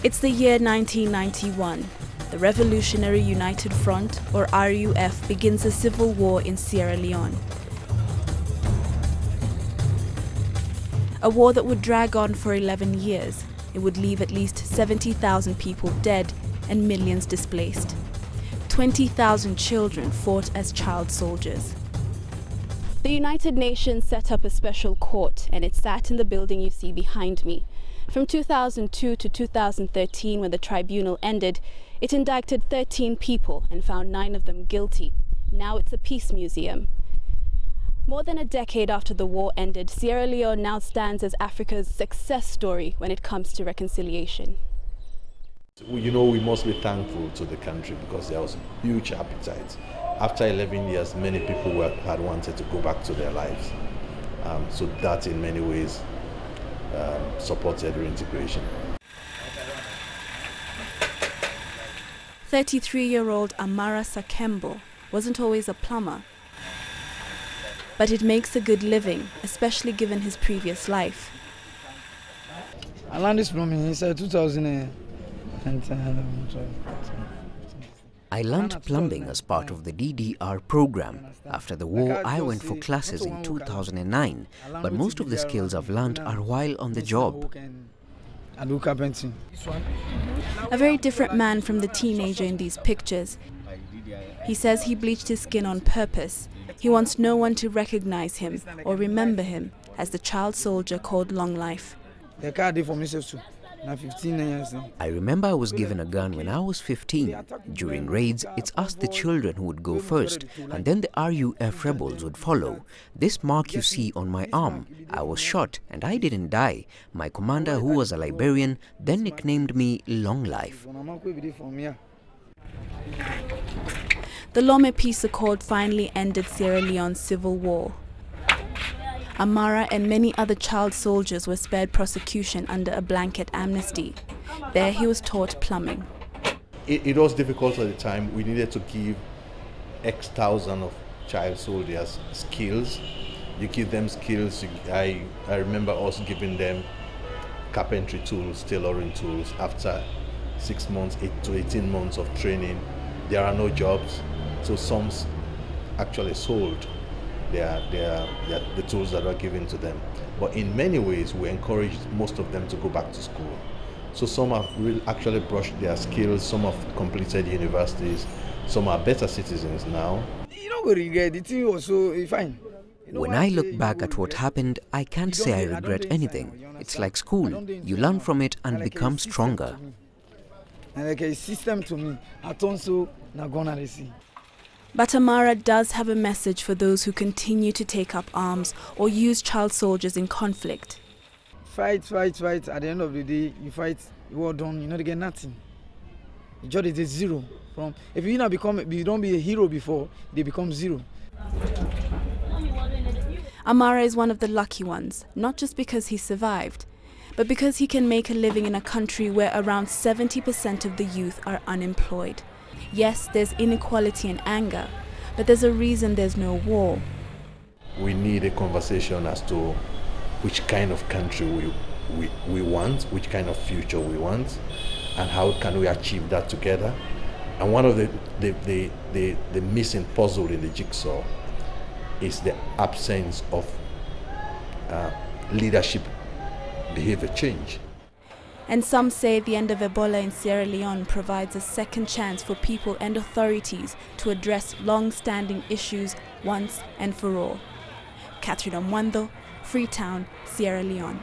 It's the year 1991. The Revolutionary United Front, or RUF, begins a civil war in Sierra Leone. A war that would drag on for 11 years. It would leave at least 70,000 people dead and millions displaced. 20,000 children fought as child soldiers. The United Nations set up a special court, and it sat in the building you see behind me. From 2002 to 2013, when the tribunal ended, it indicted 13 people and found 9 of them guilty. Now it's a peace museum. More than a decade after the war ended, Sierra Leone now stands as Africa's success story when it comes to reconciliation. You know, we must be thankful to the country because there was huge appetite. After 11 years, many people had wanted to go back to their lives. So that in many ways supported reintegration. 33-year-old Amara Sakembo wasn't always a plumber, but it makes a good living, especially given his previous life. I learned this plumbing in 2010. I learned plumbing as part of the DDR program. After the war, I went for classes in 2009, but most of the skills I've learned are while on the job. I do carpentry. A very different man from the teenager in these pictures. He says he bleached his skin on purpose. He wants no one to recognize him or remember him as the child soldier called Long Life. The car did for myself too. Now 15 years. I remember I was given a gun when I was 15. During raids, it's us the children who would go first, and then the RUF rebels would follow. This mark you see on my arm, I was shot and I didn't die. My commander, who was a Liberian, then nicknamed me Long Life. The Lome Peace Accord finally ended Sierra Leone's civil war. Amara and many other child soldiers were spared prosecution under a blanket amnesty. There he was taught plumbing. It was difficult at the time. We needed to give X thousand of child soldiers skills. You give them skills. I remember us giving them carpentry tools, tailoring tools. After 6 months, 8 to 18 months of training, there are no jobs. So some actually sold the tools that are given to them. But in many ways, we encouraged most of them to go back to school. So some have really actually brushed their skills, some have completed universities, some are better citizens now. You don't regret it, it was so fine. When I look back at what happened, I can't say I regret anything. It's like school. You learn from it and become stronger. And like a system to me, I don't so not gonna see. But Amara does have a message for those who continue to take up arms or use child soldiers in conflict. Fight, fight, fight. At the end of the day, you fight, you are done, you know, they get nothing. The job is a zero. If you don't be a hero before, they become zero. Amara is one of the lucky ones, not just because he survived, but because he can make a living in a country where around 70% of the youth are unemployed. Yes, there's inequality and anger, but there's a reason there's no war. We need a conversation as to which kind of country we want, which kind of future we want, and how can we achieve that together. And one of the missing puzzle in the jigsaw is the absence of leadership behavior change. And some say the end of Ebola in Sierra Leone provides a second chance for people and authorities to address long-standing issues once and for all. Kathryn Omwandho, Freetown, Sierra Leone.